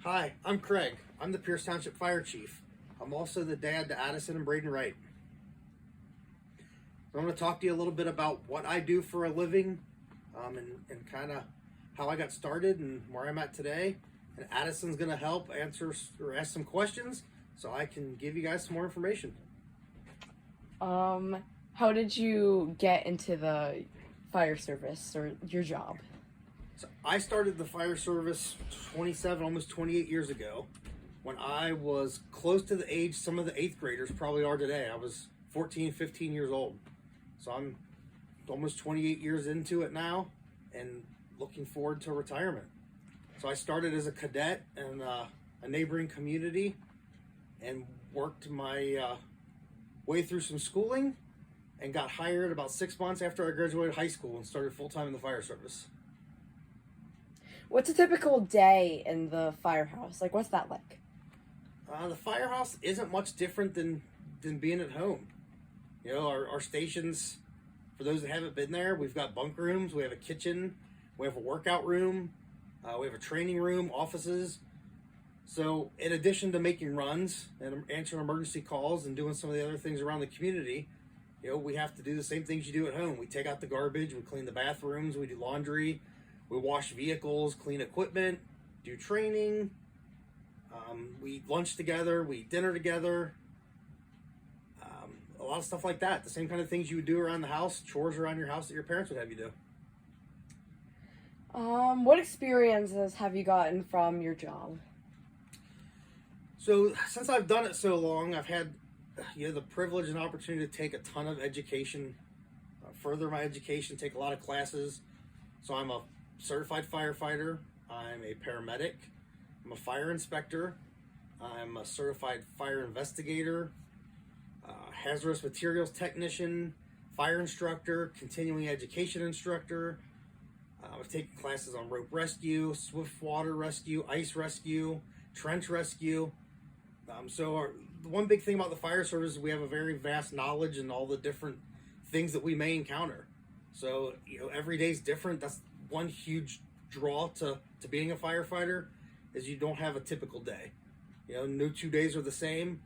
Hi, I'm Craig. I'm the Pierce Township Fire Chief. I'm also the dad to Addison and Braden Wright. So I'm going to talk to you a little bit about what I do for a living and kind of how I got started and where I'm at today. And Addison's going to help answer or ask some questions so I can give you guys some more information. How did you get into the fire service or your job? So I started the fire service 27, almost 28 years ago when I was close to the age some of the 8th graders probably are today. I was 14, 15 years old. So I'm almost 28 years into it now and looking forward to retirement. So I started as a cadet in a neighboring community and worked my way through some schooling and got hired about 6 months after I graduated high school and started full-time in the fire service. What's a typical day in the firehouse? Like, what's that like? The firehouse isn't much different than being at home. You know, our stations, for those that haven't been there, we've got bunk rooms, we have a kitchen, we have a workout room, we have a training room, offices. So in addition to making runs and answering emergency calls and doing some of the other things around the community, you know, we have to do the same things you do at home. We take out the garbage, we clean the bathrooms, we do laundry, we wash vehicles, clean equipment, do training, we eat lunch together, we eat dinner together, a lot of stuff like that. The same kind of things you would do around the house, chores around your house that your parents would have you do. What experiences have you gotten from your job? So since I've done it so long, I've had the privilege and opportunity to take a ton of education, further my education, take a lot of classes. So I'm a certified firefighter, I'm a paramedic, I'm a fire inspector, I'm a certified fire investigator, hazardous materials technician, fire instructor, continuing education instructor. I've taken classes on rope rescue, swift water rescue, ice rescue, trench rescue. The one big thing about the fire service is we have a very vast knowledge in all the different things that we may encounter. So, every day's different. That's one huge draw to being a firefighter is you don't have a typical day. No 2 days are the same.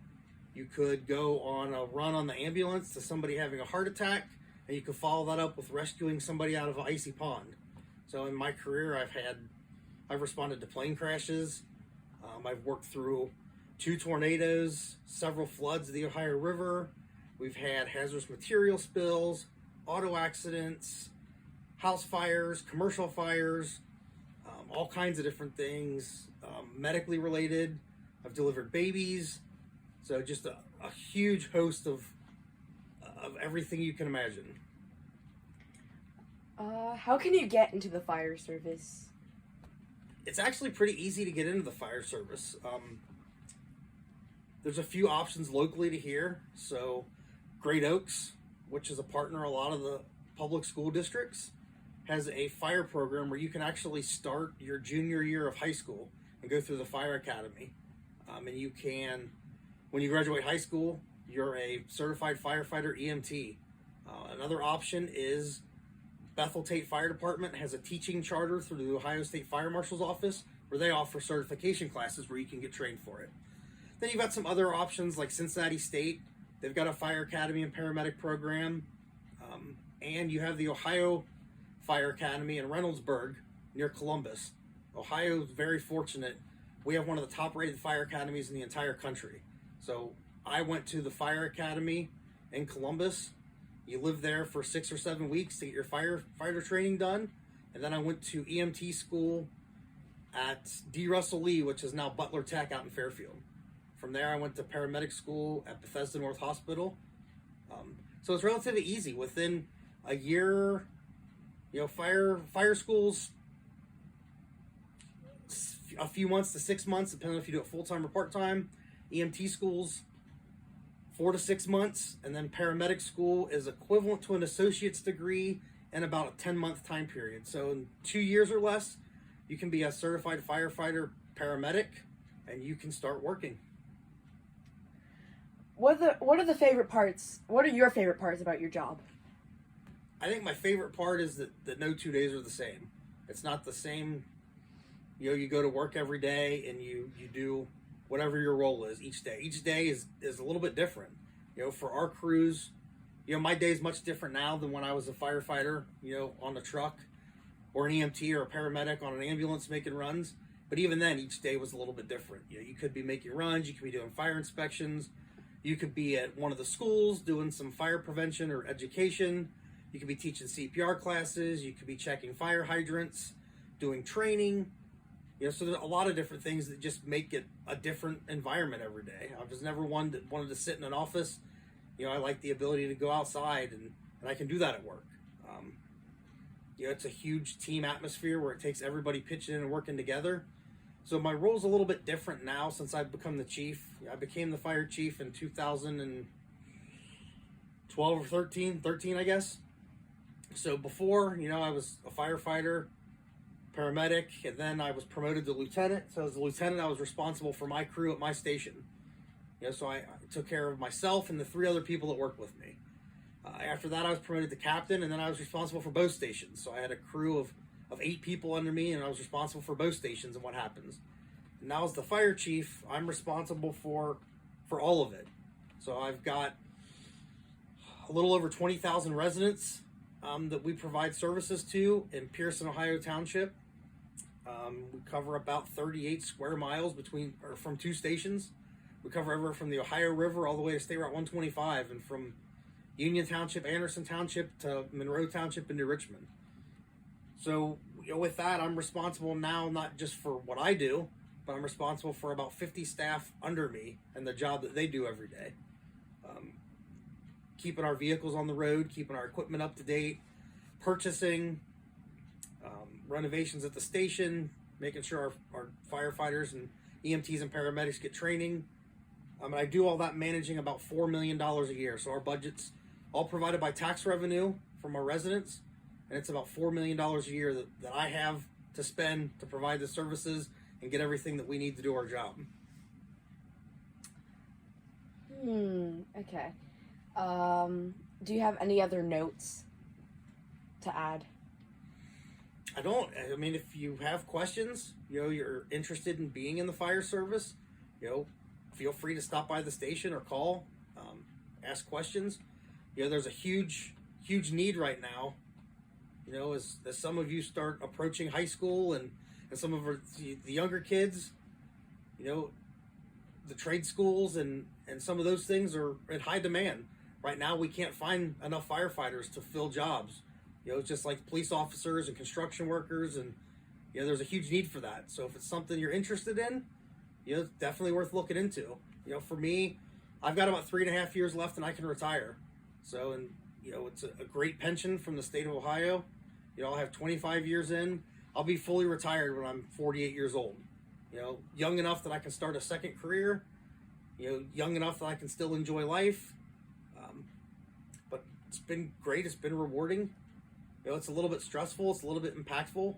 You could go on a run on the ambulance to somebody having a heart attack, and you could follow that up with rescuing somebody out of an icy pond. So in my career, I've responded to plane crashes. I've worked through 2 tornadoes, several floods of the Ohio River. We've had hazardous material spills, auto accidents, house fires, commercial fires, all kinds of different things, medically related. I've delivered babies. So just a huge host of everything you can imagine. How can you get into the fire service? It's actually pretty easy to get into the fire service. There's a few options locally to here. So Great Oaks, which is a partner a lot of the public school districts, has a fire program where you can actually start your junior year of high school and go through the fire academy. And you can, when you graduate high school, you're a certified firefighter EMT. Another option is Bethel Tate Fire Department has a teaching charter through the Ohio State Fire Marshal's Office where they offer certification classes where you can get trained for it. Then you've got some other options like Cincinnati State. They've got a fire academy and paramedic program. And you have the Ohio Fire Academy in Reynoldsburg near Columbus. Ohio is very fortunate. We have one of the top rated fire academies in the entire country. So I went to the fire academy in Columbus. You live there for 6 or 7 weeks to get your firefighter training done. And then I went to EMT school at D. Russell Lee, which is now Butler Tech out in Fairfield. From there, I went to paramedic school at Bethesda North Hospital. So it's relatively easy. Within a year, fire schools, a few months to 6 months, depending on if you do it full-time or part-time. EMT schools, 4 to 6 months, and then paramedic school is equivalent to an associate's degree in about a 10-month time period. So in 2 years or less, you can be a certified firefighter paramedic, and you can start working. What are the favorite parts? What are your favorite parts about your job? I think my favorite part is that no 2 days are the same. It's not the same You know, you go to work every day and you do whatever your role is each day. Each day is a little bit different. You know, for our crews, you know, my day is much different now than when I was a firefighter, you know, on the truck, or an EMT or a paramedic on an ambulance making runs. But even then, each day was a little bit different. You know, you could be making runs, you could be doing fire inspections, you could be at one of the schools doing some fire prevention or education, you could be teaching CPR classes, you could be checking fire hydrants, doing training. You know, so there's a lot of different things that just make it a different environment every day. I was never one that wanted to sit in an office. You know, I like the ability to go outside, and I can do that at work. You know, it's a huge team atmosphere where it takes everybody pitching in and working together. So my role's a little bit different now since I've become the chief. I became the fire chief in 2012 or 13, I guess. So before, you know, I was a firefighter, paramedic, and then I was promoted to lieutenant. So as a lieutenant, I was responsible for my crew at my station. You know, so I took care of myself and the 3 other people that worked with me. After that, I was promoted to captain, and then I was responsible for both stations. So I had a crew of 8 people under me, and I was responsible for both stations and what happens. And now as the fire chief, I'm responsible for all of it. So I've got a little over 20,000 residents that we provide services to in Pearson, Ohio Township. We cover about 38 square miles from 2 stations. We cover everywhere from the Ohio River all the way to State Route 125, and from Union Township, Anderson Township to Monroe Township and New Richmond. So, you know, with that, I'm responsible now not just for what I do, but I'm responsible for about 50 staff under me and the job that they do every day. Keeping our vehicles on the road, keeping our equipment up to date, purchasing, renovations at the station, making sure our firefighters and EMTs and paramedics get training. And I do all that managing about $4 million a year. So our budget's all provided by tax revenue from our residents, and it's about $4 million a year that I have to spend to provide the services and get everything that we need to do our job. Okay. Do you have any other notes to add? I don't. I mean, if you have questions, you know, you're interested in being in the fire service, you know, feel free to stop by the station or call, ask questions. You know, there's a huge need right now. You know, as some of you start approaching high school and some of the younger kids, you know, the trade schools and some of those things are in high demand. Right now, we can't find enough firefighters to fill jobs. You know, it's just like police officers and construction workers, and, you know, there's a huge need for that. So if it's something you're interested in, you know, it's definitely worth looking into. You know, for me, I've got about 3.5 years left and I can retire. So, and, you know, it's a great pension from the state of Ohio. You know, I'll have 25 years in. I'll be fully retired when I'm 48 years old. You know, young enough that I can start a second career. You know, young enough that I can still enjoy life. But it's been great. It's been rewarding. You know, it's a little bit stressful. It's a little bit impactful.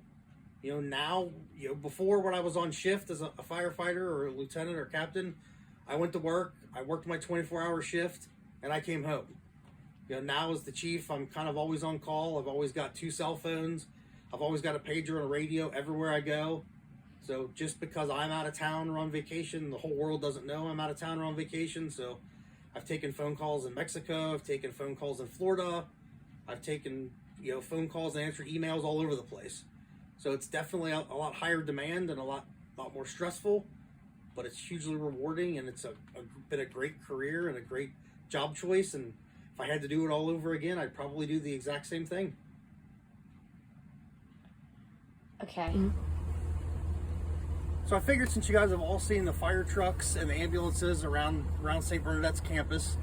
You know, now, you know, before when I was on shift as a firefighter or a lieutenant or captain, I went to work, I worked my 24-hour shift, and I came home. You know, now as the chief, I'm kind of always on call. I've always got 2 cell phones. I've always got a pager and a radio everywhere I go. So just because I'm out of town or on vacation, the whole world doesn't know I'm out of town or on vacation. So I've taken phone calls in Mexico. I've taken phone calls in Florida. I've taken, you know, phone calls and answered emails all over the place. So it's definitely a lot higher demand and a lot more stressful, but it's hugely rewarding, and it's been a great career and a great job choice. And if I had to do it all over again, I'd probably do the exact same thing. Okay. So I figured, since you guys have all seen the fire trucks and the ambulances around St. Bernadette's campus,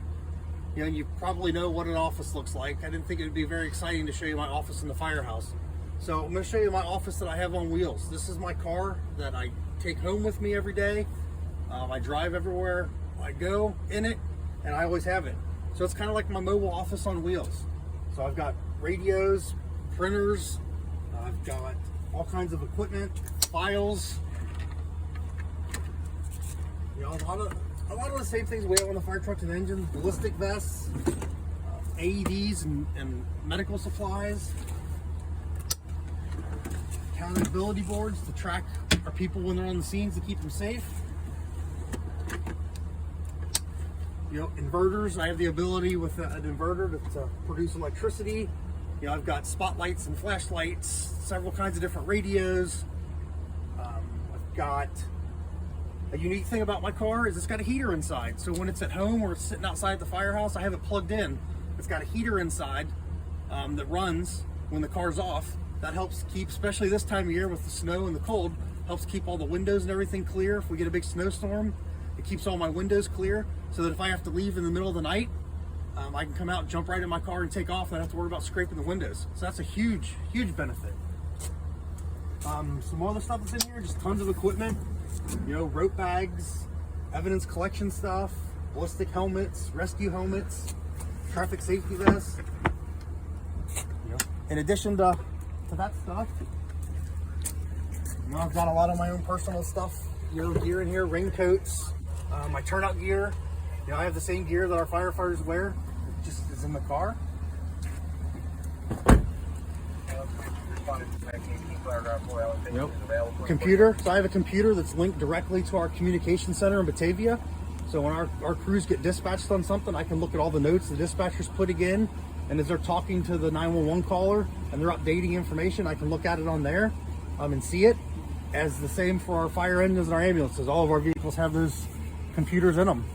you know, you probably know what an office looks like. I didn't think it would be very exciting to show you my office in the firehouse. So I'm going to show you my office that I have on wheels. This is my car that I take home with me every day. I drive everywhere I go in it, and I always have it. So it's kind of like my mobile office on wheels. So I've got radios, printers, I've got all kinds of equipment, files. You know, a lot of the same things we have on the fire trucks and engines: ballistic vests, AEDs, and medical supplies, accountability boards to track our people when they're on the scenes to keep them safe. You know, inverters. I have the ability with an inverter to produce electricity. You know, I've got spotlights and flashlights, several kinds of different radios. I've got a unique thing about my car is it's got a heater inside. So when it's at home or it's sitting outside the firehouse, I have it plugged in. It's got a heater inside that runs when the car's off. That helps keep, especially this time of year with the snow and the cold, helps keep all the windows and everything clear. If we get a big snowstorm, it keeps all my windows clear so that if I have to leave in the middle of the night, I can come out, jump right in my car and take off. I don't have to worry about scraping the windows. So that's a huge, huge benefit. Some other stuff that's in here, just tons of equipment. You know, rope bags, evidence collection stuff, ballistic helmets, rescue helmets, traffic safety vests. You know, in addition to that stuff, you know, I've got a lot of my own personal stuff, you know, gear in here, raincoats, my turnout gear. You know, I have the same gear that our firefighters wear, it just is in the car. Yep. Computer. So I have a computer that's linked directly to our communication center in Batavia. So when our crews get dispatched on something, I can look at all the notes the dispatcher's putting in, and as they're talking to the 911 caller and they're updating information, I can look at it on there and see it. As the same for our fire engines and our ambulances. All of our vehicles have those computers in them.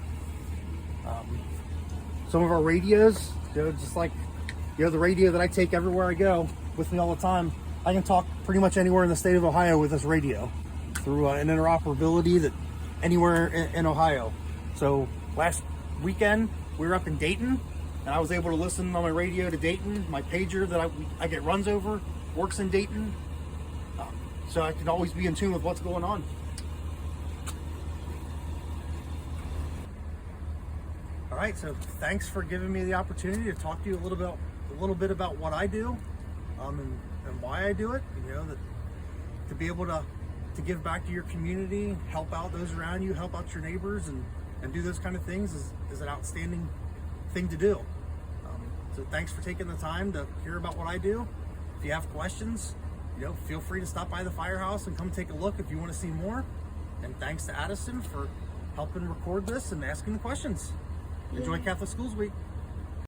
Some of our radios, you know, just like, you know, the radio that I take everywhere I go with me all the time, I can talk pretty much anywhere in the state of Ohio with this radio through an interoperability that anywhere in Ohio. So last weekend we were up in Dayton, and I was able to listen on my radio to Dayton. My pager that I get runs over works in Dayton, so I can always be in tune with what's going on. All right, so thanks for giving me the opportunity to talk to you a little bit about what I do, and why I do it. You know, that to be able to give back to your community, help out those around you, help out your neighbors, and do those kind of things is an outstanding thing to do. So thanks for taking the time to hear about what I do. If you have questions, you know, feel free to stop by the firehouse and come take a look if you want to see more. And thanks to Addison for helping record this and asking the questions. Enjoy Catholic Schools Week.